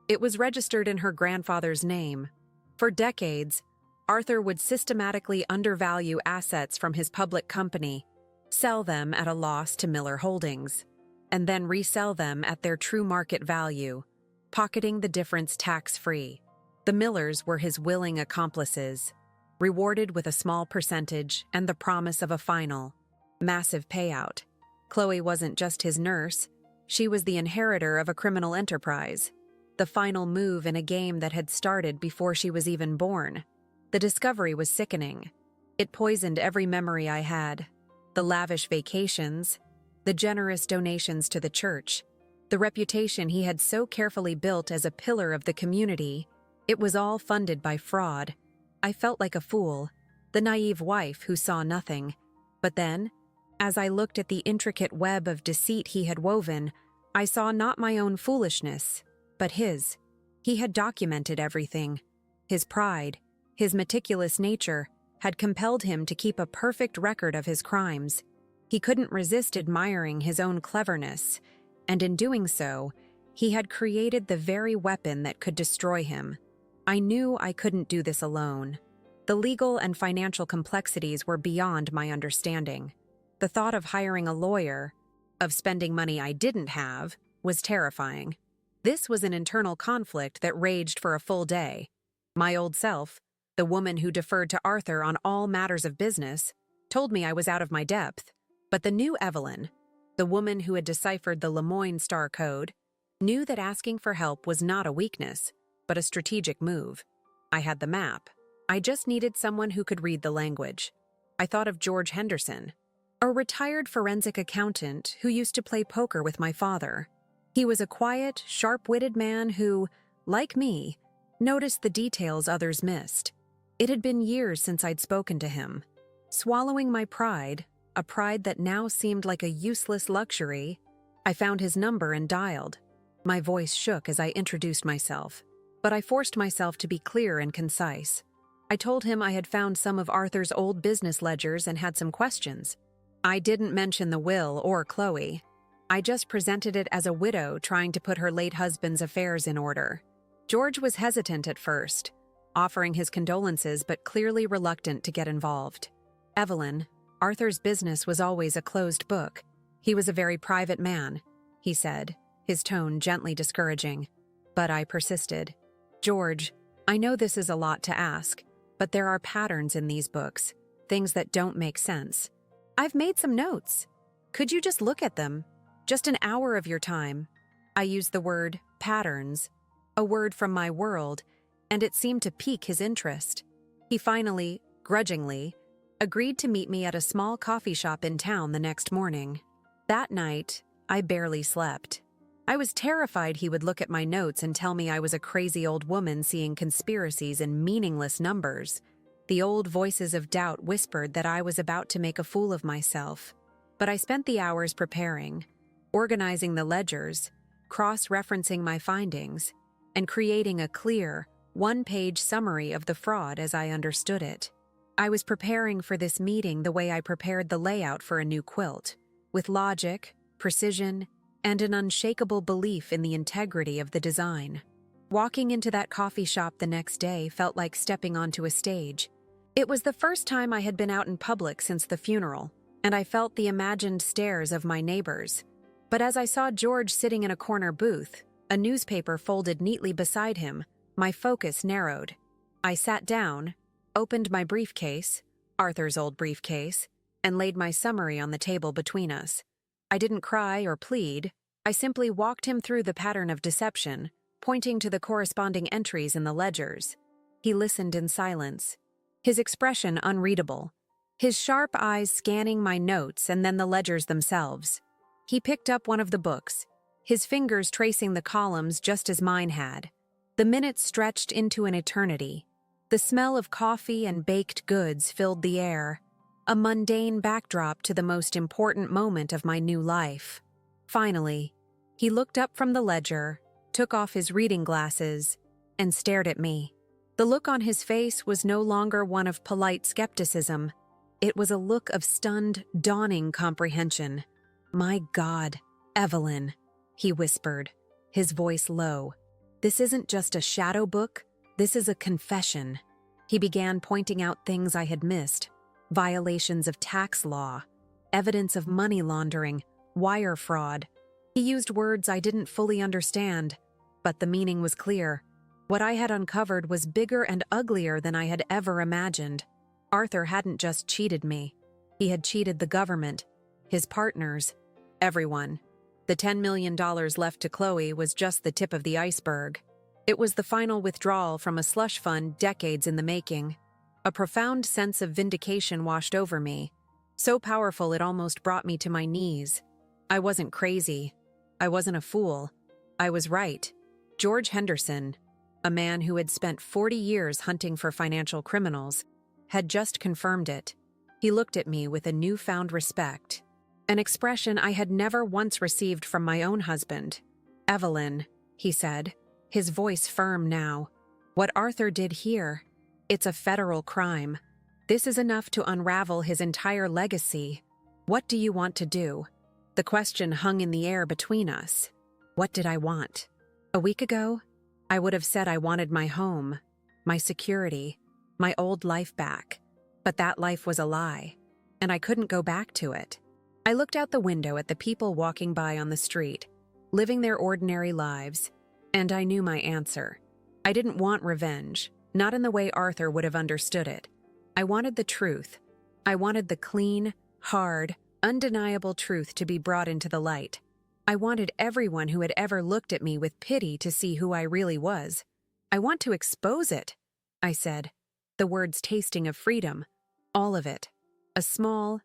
It was registered in her grandfather's name. For decades, Arthur would systematically undervalue assets from his public company, sell them at a loss to Miller Holdings, and then resell them at their true market value, pocketing the difference tax-free. The Millers were his willing accomplices, rewarded with a small percentage and the promise of a final, massive payout. Chloe wasn't just his nurse, she was the inheritor of a criminal enterprise, the final move in a game that had started before she was even born. The discovery was sickening. It poisoned every memory I had. The lavish vacations, the generous donations to the church, the reputation he had so carefully built as a pillar of the community, it was all funded by fraud. I felt like a fool, the naive wife who saw nothing. But then, as I looked at the intricate web of deceit he had woven, I saw not my own foolishness, but his. He had documented everything. His pride, his meticulous nature, had compelled him to keep a perfect record of his crimes. He couldn't resist admiring his own cleverness, and in doing so, he had created the very weapon that could destroy him. I knew I couldn't do this alone. The legal and financial complexities were beyond my understanding. The thought of hiring a lawyer, of spending money I didn't have, was terrifying. This was an internal conflict that raged for a full day. My old self, the woman who deferred to Arthur on all matters of business, told me I was out of my depth. But the new Evelyn, the woman who had deciphered the Lemoyne Star Code, knew that asking for help was not a weakness, but a strategic move. I had the map. I just needed someone who could read the language. I thought of George Henderson, a retired forensic accountant who used to play poker with my father. He was a quiet, sharp-witted man who, like me, noticed the details others missed. It had been years since I'd spoken to him. Swallowing my pride, a pride that now seemed like a useless luxury. I found his number and dialed. My voice shook as I introduced myself, but I forced myself to be clear and concise. I told him I had found some of Arthur's old business ledgers and had some questions. I didn't mention the will or Chloe. I just presented it as a widow trying to put her late husband's affairs in order. George was hesitant at first, offering his condolences but clearly reluctant to get involved. Evelyn, Arthur's business was always a closed book. He was a very private man, he said, his tone gently discouraging. But I persisted. George, I know this is a lot to ask, but there are patterns in these books, things that don't make sense. I've made some notes. Could you just look at them? Just an hour of your time. I used the word patterns, a word from my world, and it seemed to pique his interest. He finally, grudgingly, agreed to meet me at a small coffee shop in town the next morning. That night, I barely slept. I was terrified he would look at my notes and tell me I was a crazy old woman seeing conspiracies in meaningless numbers. The old voices of doubt whispered that I was about to make a fool of myself. But I spent the hours preparing, organizing the ledgers, cross-referencing my findings, and creating a clear, one-page summary of the fraud as I understood it. I was preparing for this meeting the way I prepared the layout for a new quilt, with logic, precision, and an unshakable belief in the integrity of the design. Walking into that coffee shop the next day felt like stepping onto a stage. It was the first time I had been out in public since the funeral, and I felt the imagined stares of my neighbors. But as I saw George sitting in a corner booth, a newspaper folded neatly beside him, my focus narrowed. I sat down, opened my briefcase, Arthur's old briefcase, and laid my summary on the table between us. I didn't cry or plead. I simply walked him through the pattern of deception, pointing to the corresponding entries in the ledgers. He listened in silence, his expression unreadable, his sharp eyes scanning my notes and then the ledgers themselves. He picked up one of the books, his fingers tracing the columns just as mine had. The minutes stretched into an eternity. The smell of coffee and baked goods filled the air, a mundane backdrop to the most important moment of my new life. Finally, he looked up from the ledger, took off his reading glasses, and stared at me. The look on his face was no longer one of polite skepticism. It was a look of stunned, dawning comprehension. "My God, Evelyn," he whispered, his voice low. "This isn't just a shadow book, this is a confession." He began pointing out things I had missed, violations of tax law, evidence of money laundering, wire fraud. He used words I didn't fully understand, but the meaning was clear. What I had uncovered was bigger and uglier than I had ever imagined. Arthur hadn't just cheated me. He had cheated the government, his partners, everyone. The $10 million left to Chloe was just the tip of the iceberg. It was the final withdrawal from a slush fund decades in the making. A profound sense of vindication washed over me, so powerful it almost brought me to my knees. I wasn't crazy. I wasn't a fool. I was right. George Henderson, a man who had spent 40 years hunting for financial criminals, had just confirmed it. He looked at me with a newfound respect, an expression I had never once received from my own husband. "Evelyn," he said, his voice firm now. "What Arthur did here, it's a federal crime. This is enough to unravel his entire legacy. What do you want to do?" The question hung in the air between us. What did I want? A week ago, I would have said I wanted my home, my security, my old life back. But that life was a lie, and I couldn't go back to it. I looked out the window at the people walking by on the street, living their ordinary lives, and I knew my answer. I didn't want revenge, not in the way Arthur would have understood it. I wanted the truth. I wanted the clean, hard, undeniable truth to be brought into the light. I wanted everyone who had ever looked at me with pity to see who I really was. "I want to expose it," I said, the words tasting of freedom, all of it. A small,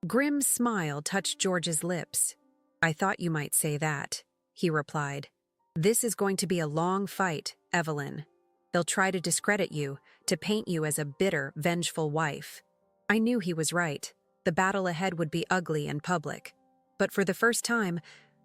grim smile touched George's lips. "I thought you might say that," he replied. "This is going to be a long fight, Evelyn. They'll try to discredit you, to paint you as a bitter, vengeful wife." I knew he was right. The battle ahead would be ugly and public. But for the first time,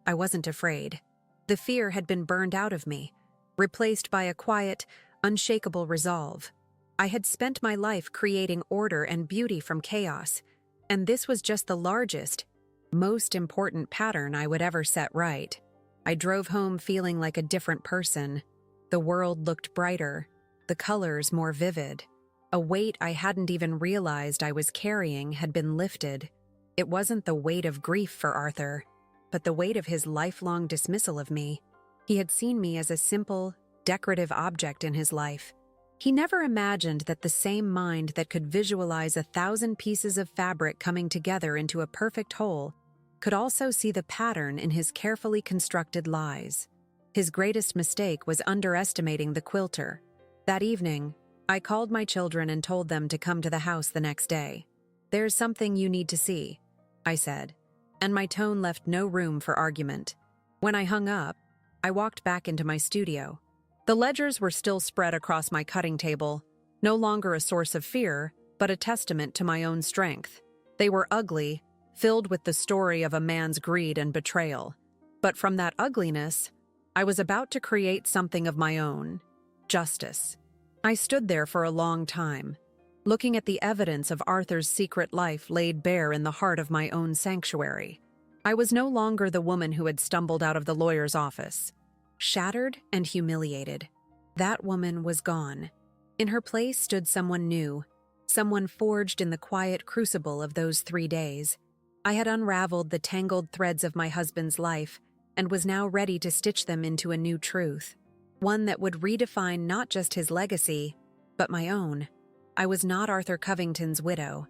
I wasn't afraid. The fear had been burned out of me, replaced by a quiet, unshakable resolve. I had spent my life creating order and beauty from chaos, and this was just the largest, most important pattern I would ever set right. I drove home feeling like a different person. The world looked brighter, the colors more vivid. A weight I hadn't even realized I was carrying had been lifted. It wasn't the weight of grief for Arthur, but the weight of his lifelong dismissal of me. He had seen me as a simple, decorative object in his life. He never imagined that the same mind that could visualize 1,000 pieces of fabric coming together into a perfect whole could also see the pattern in his carefully constructed lies. His greatest mistake was underestimating the quilter. That evening, I called my children and told them to come to the house the next day. "There's something you need to see," I said, and my tone left no room for argument. When I hung up, I walked back into my studio. The ledgers were still spread across my cutting table, no longer a source of fear, but a testament to my own strength. They were ugly, filled with the story of a man's greed and betrayal. But from that ugliness, I was about to create something of my own: justice. I stood there for a long time, looking at the evidence of Arthur's secret life laid bare in the heart of my own sanctuary. I was no longer the woman who had stumbled out of the lawyer's office. Shattered and humiliated, that woman was gone. In her place stood someone new, someone forged in the quiet crucible of those 3 days. I had unraveled the tangled threads of my husband's life and was now ready to stitch them into a new truth, one that would redefine not just his legacy, but my own. I was not Arthur Covington's widow.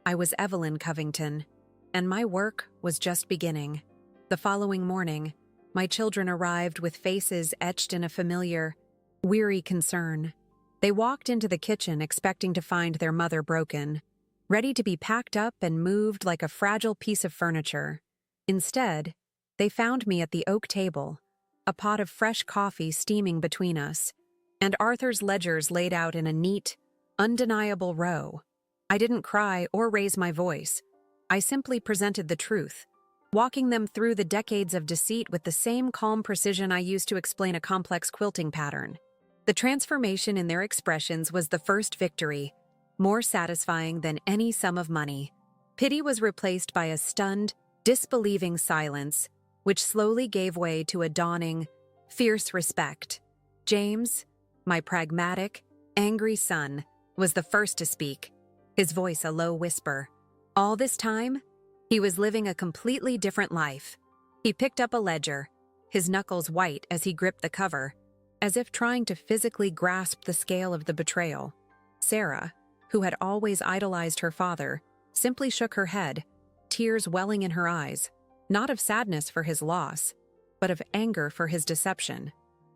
I was Evelyn Covington, and my work was just beginning. The following morning, my children arrived with faces etched in a familiar, weary concern. They walked into the kitchen expecting to find their mother broken, ready to be packed up and moved like a fragile piece of furniture. Instead, they found me at the oak table, a pot of fresh coffee steaming between us, and Arthur's ledgers laid out in a neat, undeniable row. I didn't cry or raise my voice. I simply presented the truth, walking them through the decades of deceit with the same calm precision I used to explain a complex quilting pattern. The transformation in their expressions was the first victory, more satisfying than any sum of money. Pity was replaced by a stunned, disbelieving silence, which slowly gave way to a dawning, fierce respect. James, my pragmatic, angry son, was the first to speak, his voice a low whisper. All this time, he was living a completely different life. He picked up a ledger, his knuckles white as he gripped the cover, as if trying to physically grasp the scale of the betrayal. Sarah, who had always idolized her father, simply shook her head, tears welling in her eyes, not of sadness for his loss, but of anger for his deception.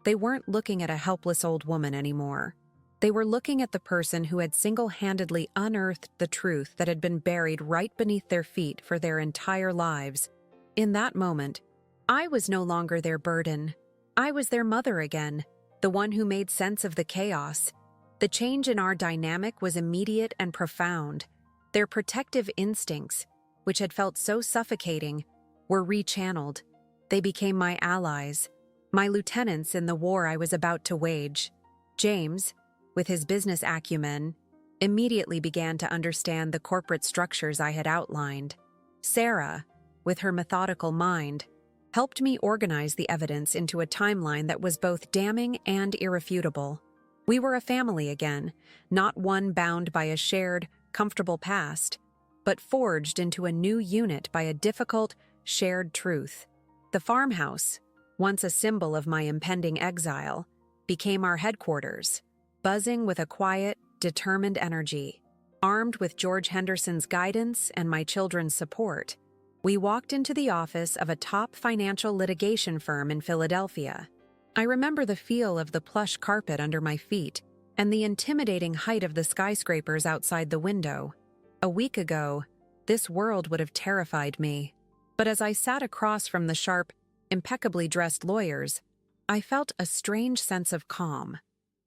They weren't looking at a helpless old woman anymore. They were looking at the person who had single-handedly unearthed the truth that had been buried right beneath their feet for their entire lives. In that moment, I was no longer their burden. I was their mother again, the one who made sense of the chaos. The change in our dynamic was immediate and profound. Their protective instincts, which had felt so suffocating, were rechanneled. They became my allies, my lieutenants in the war I was about to wage. James, with his business acumen, immediately began to understand the corporate structures I had outlined. Sarah, with her methodical mind, helped me organize the evidence into a timeline that was both damning and irrefutable. We were a family again, not one bound by a shared, comfortable past, but forged into a new unit by a difficult, shared truth. The farmhouse, once a symbol of my impending exile, became our headquarters, buzzing with a quiet, determined energy. Armed with George Henderson's guidance and my children's support, we walked into the office of a top financial litigation firm in Philadelphia. I remember the feel of the plush carpet under my feet and the intimidating height of the skyscrapers outside the window. A week ago, this world would have terrified me. But as I sat across from the sharp, impeccably dressed lawyers, I felt a strange sense of calm.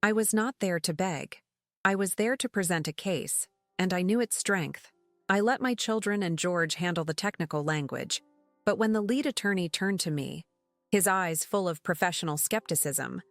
I was not there to beg. I was there to present a case, and I knew its strength. I let my children and George handle the technical language, but when the lead attorney turned to me, his eyes full of professional skepticism,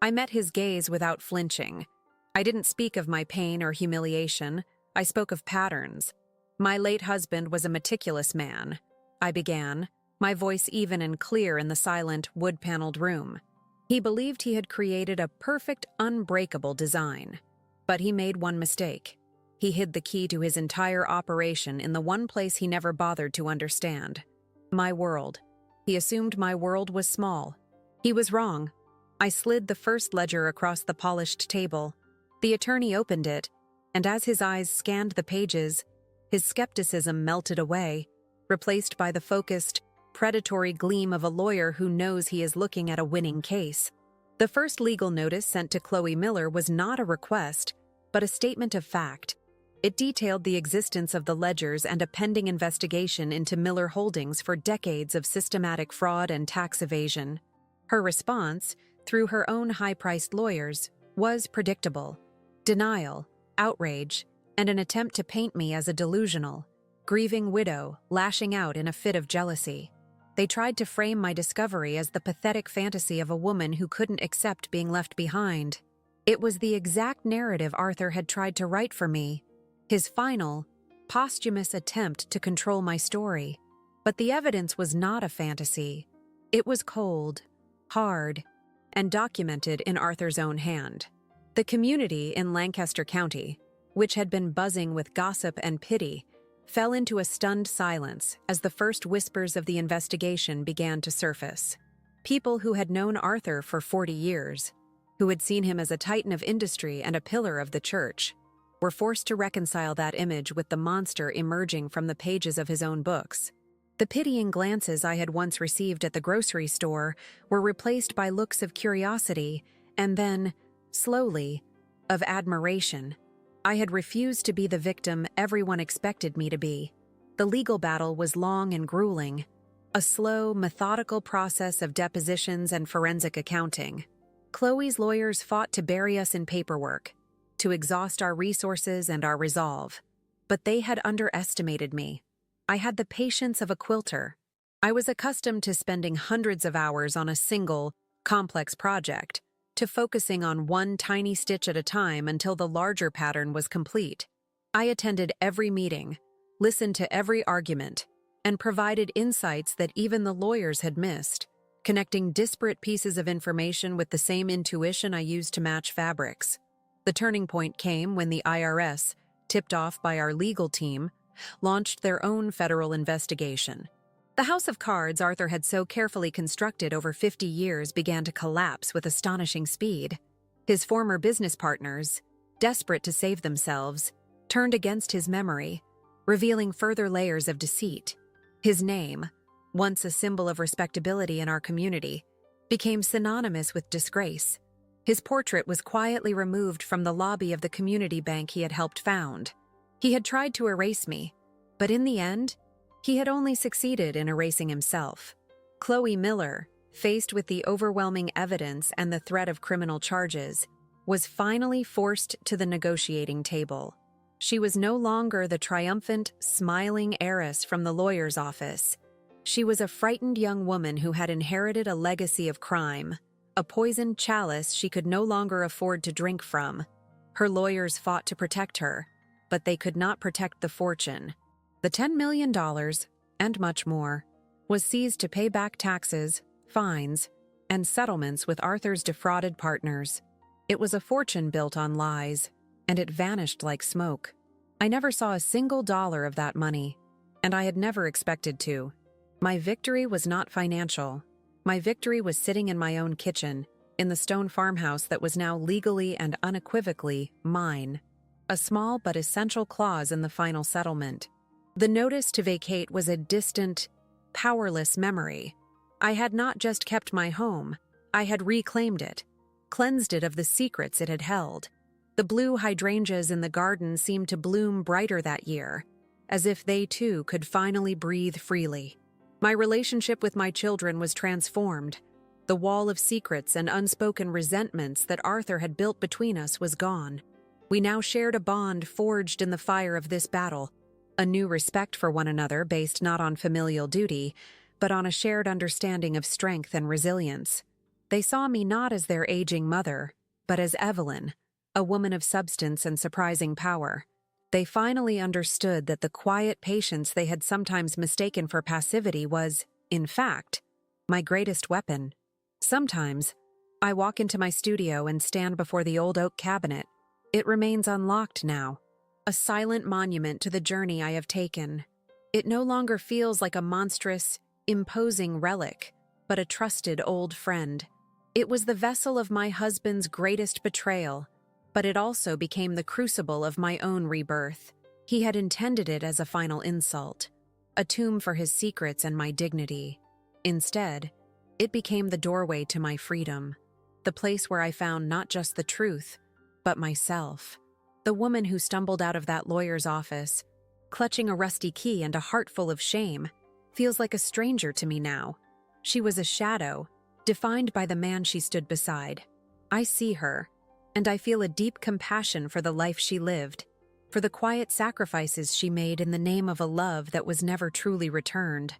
I met his gaze without flinching. I didn't speak of my pain or humiliation. I spoke of patterns. My late husband was a meticulous man, I began, my voice even and clear in the silent, wood-paneled room. He believed he had created a perfect, unbreakable design. But he made one mistake. He hid the key to his entire operation in the one place he never bothered to understand. My world. He assumed my world was small. He was wrong. I slid the first ledger across the polished table. The attorney opened it, and as his eyes scanned the pages, his skepticism melted away, replaced by the focused, predatory gleam of a lawyer who knows he is looking at a winning case. The first legal notice sent to Chloe Miller was not a request, but a statement of fact. It detailed the existence of the ledgers and a pending investigation into Miller Holdings for decades of systematic fraud and tax evasion. Her response, through her own high-priced lawyers, was predictable. Denial, outrage, and an attempt to paint me as a delusional, grieving widow lashing out in a fit of jealousy. They tried to frame my discovery as the pathetic fantasy of a woman who couldn't accept being left behind. It was the exact narrative Arthur had tried to write for me, his final, posthumous attempt to control my story. But the evidence was not a fantasy. It was cold, hard, and documented in Arthur's own hand. The community in Lancaster County, which had been buzzing with gossip and pity, fell into a stunned silence as the first whispers of the investigation began to surface. People who had known Arthur for 40 years, who had seen him as a titan of industry and a pillar of the church, were forced to reconcile that image with the monster emerging from the pages of his own books. The pitying glances I had once received at the grocery store were replaced by looks of curiosity and then, slowly, of admiration. I had refused to be the victim everyone expected me to be. The legal battle was long and grueling, a slow, methodical process of depositions and forensic accounting. Chloe's lawyers fought to bury us in paperwork, to exhaust our resources and our resolve. But they had underestimated me. I had the patience of a quilter. I was accustomed to spending hundreds of hours on a single, complex project, to focusing on one tiny stitch at a time until the larger pattern was complete. I attended every meeting, listened to every argument, and provided insights that even the lawyers had missed, connecting disparate pieces of information with the same intuition I used to match fabrics. The turning point came when the IRS, tipped off by our legal team, launched their own federal investigation. The house of cards Arthur had so carefully constructed over 50 years began to collapse with astonishing speed. His former business partners, desperate to save themselves, turned against his memory, revealing further layers of deceit. His name, once a symbol of respectability in our community, became synonymous with disgrace. His portrait was quietly removed from the lobby of the community bank he had helped found. He had tried to erase me, but in the end, he had only succeeded in erasing himself. Chloe Miller, faced with the overwhelming evidence and the threat of criminal charges, was finally forced to the negotiating table. She was no longer the triumphant, smiling heiress from the lawyer's office. She was a frightened young woman who had inherited a legacy of crime, a poisoned chalice she could no longer afford to drink from. Her lawyers fought to protect her, but they could not protect the fortune. The $10 million, and much more, was seized to pay back taxes, fines, and settlements with Arthur's defrauded partners. It was a fortune built on lies, and it vanished like smoke. I never saw a single dollar of that money, and I had never expected to. My victory was not financial. My victory was sitting in my own kitchen, in the stone farmhouse that was now legally and unequivocally mine. A small but essential clause in the final settlement. The notice to vacate was a distant, powerless memory. I had not just kept my home, I had reclaimed it, cleansed it of the secrets it had held. The blue hydrangeas in the garden seemed to bloom brighter that year, as if they too could finally breathe freely. My relationship with my children was transformed. The wall of secrets and unspoken resentments that Arthur had built between us was gone. We now shared a bond forged in the fire of this battle, a new respect for one another based not on familial duty, but on a shared understanding of strength and resilience. They saw me not as their aging mother, but as Evelyn, a woman of substance and surprising power. They finally understood that the quiet patience they had sometimes mistaken for passivity was, in fact, my greatest weapon. Sometimes, I walk into my studio and stand before the old oak cabinet. It remains unlocked now, a silent monument to the journey I have taken. It no longer feels like a monstrous, imposing relic, but a trusted old friend. It was the vessel of my husband's greatest betrayal, but it also became the crucible of my own rebirth. He had intended it as a final insult, a tomb for his secrets and my dignity. Instead, it became the doorway to my freedom, the place where I found not just the truth, but myself. The woman who stumbled out of that lawyer's office, clutching a rusty key and a heart full of shame, feels like a stranger to me now. She was a shadow, defined by the man she stood beside. I see her, and I feel a deep compassion for the life she lived, for the quiet sacrifices she made in the name of a love that was never truly returned.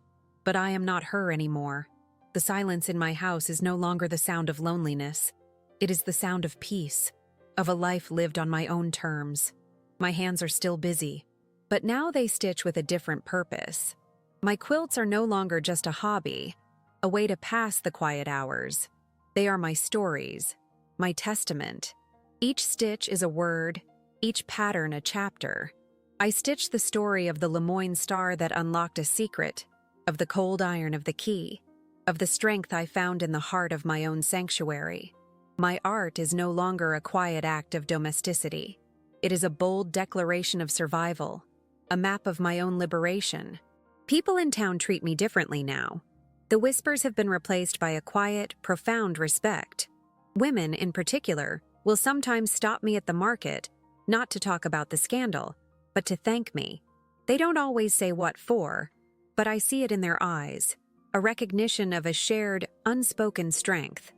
But I am not her anymore. The silence in my house is no longer the sound of loneliness. It is the sound of peace, of a life lived on my own terms. My hands are still busy, but now they stitch with a different purpose. My quilts are no longer just a hobby, a way to pass the quiet hours. They are my stories, my testament. Each stitch is a word, each pattern a chapter. I stitch the story of the Lemoyne star that unlocked a secret, of the cold iron of the key, of the strength I found in the heart of my own sanctuary. My art is no longer a quiet act of domesticity. It is a bold declaration of survival, a map of my own liberation. People in town treat me differently now. The whispers have been replaced by a quiet, profound respect. Women, in particular, will sometimes stop me at the market, not to talk about the scandal, but to thank me. They don't always say what for, but I see it in their eyes, a recognition of a shared, unspoken strength.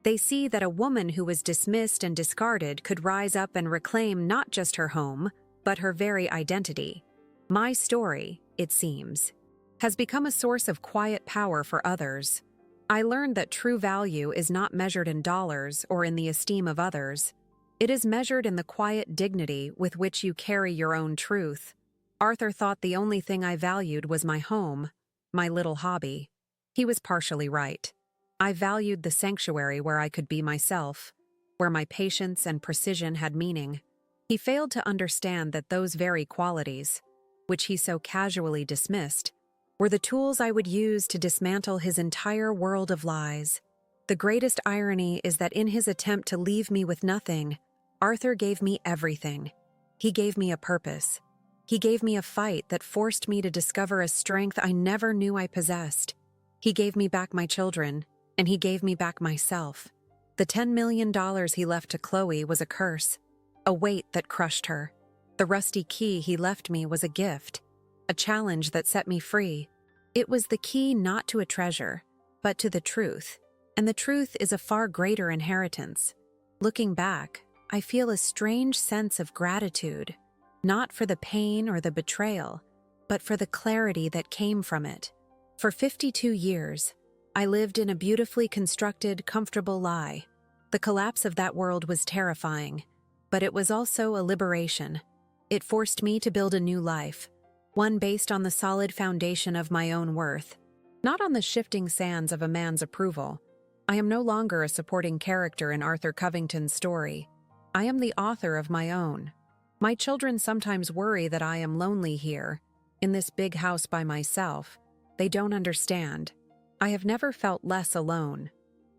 They see that a woman who was dismissed and discarded could rise up and reclaim not just her home, but her very identity. My story, it seems, has become a source of quiet power for others. I learned that true value is not measured in dollars or in the esteem of others. It is measured in the quiet dignity with which you carry your own truth. Arthur thought the only thing I valued was my home, my little hobby. He was partially right. I valued the sanctuary where I could be myself, where my patience and precision had meaning. He failed to understand that those very qualities, which he so casually dismissed, were the tools I would use to dismantle his entire world of lies. The greatest irony is that in his attempt to leave me with nothing, Arthur gave me everything. He gave me a purpose. He gave me a fight that forced me to discover a strength I never knew I possessed. He gave me back my children, and he gave me back myself. The $10 million he left to Chloe was a curse, a weight that crushed her. The rusty key he left me was a gift, a challenge that set me free. It was the key not to a treasure, but to the truth, and the truth is a far greater inheritance. Looking back, I feel a strange sense of gratitude, not for the pain or the betrayal, but for the clarity that came from it. For 52 years, I lived in a beautifully constructed, comfortable lie. The collapse of that world was terrifying, but it was also a liberation. It forced me to build a new life, one based on the solid foundation of my own worth, not on the shifting sands of a man's approval. I am no longer a supporting character in Arthur Covington's story. I am the author of my own. My children sometimes worry that I am lonely here, in this big house by myself. They don't understand. I have never felt less alone.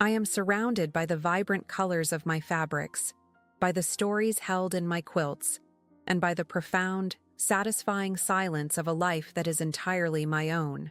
I am surrounded by the vibrant colors of my fabrics, by the stories held in my quilts, and by the profound, satisfying silence of a life that is entirely my own.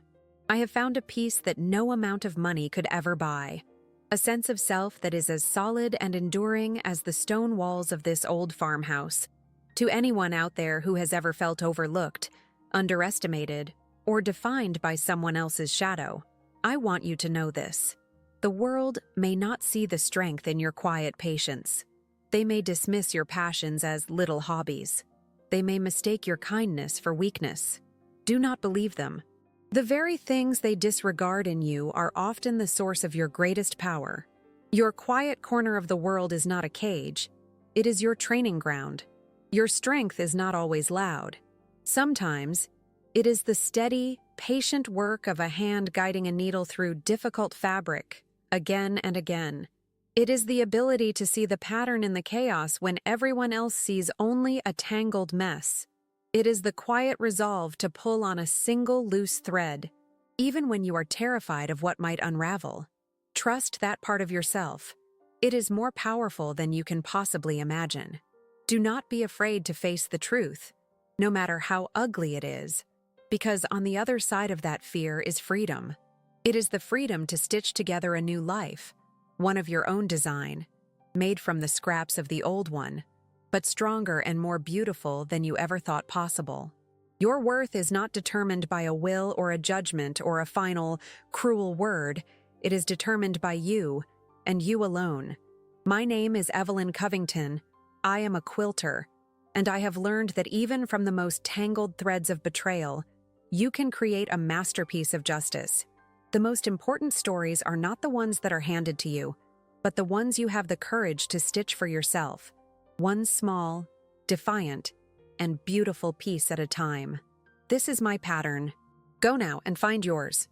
I have found a peace that no amount of money could ever buy, a sense of self that is as solid and enduring as the stone walls of this old farmhouse. To anyone out there who has ever felt overlooked, underestimated, or defined by someone else's shadow, I want you to know this. The world may not see the strength in your quiet patience. They may dismiss your passions as little hobbies. They may mistake your kindness for weakness. Do not believe them. The very things they disregard in you are often the source of your greatest power. Your quiet corner of the world is not a cage. It is your training ground. Your strength is not always loud. Sometimes, it is the steady, patient work of a hand guiding a needle through difficult fabric, again and again. It is the ability to see the pattern in the chaos when everyone else sees only a tangled mess. It is the quiet resolve to pull on a single loose thread, even when you are terrified of what might unravel. Trust that part of yourself. It is more powerful than you can possibly imagine. Do not be afraid to face the truth, no matter how ugly it is, because on the other side of that fear is freedom. It is the freedom to stitch together a new life, one of your own design, made from the scraps of the old one, but stronger and more beautiful than you ever thought possible. Your worth is not determined by a will or a judgment or a final, cruel word. It is determined by you, and you alone. My name is Evelyn Covington. I am a quilter, and I have learned that even from the most tangled threads of betrayal, you can create a masterpiece of justice. The most important stories are not the ones that are handed to you, but the ones you have the courage to stitch for yourself, one small, defiant, and beautiful piece at a time. This is my pattern. Go now and find yours.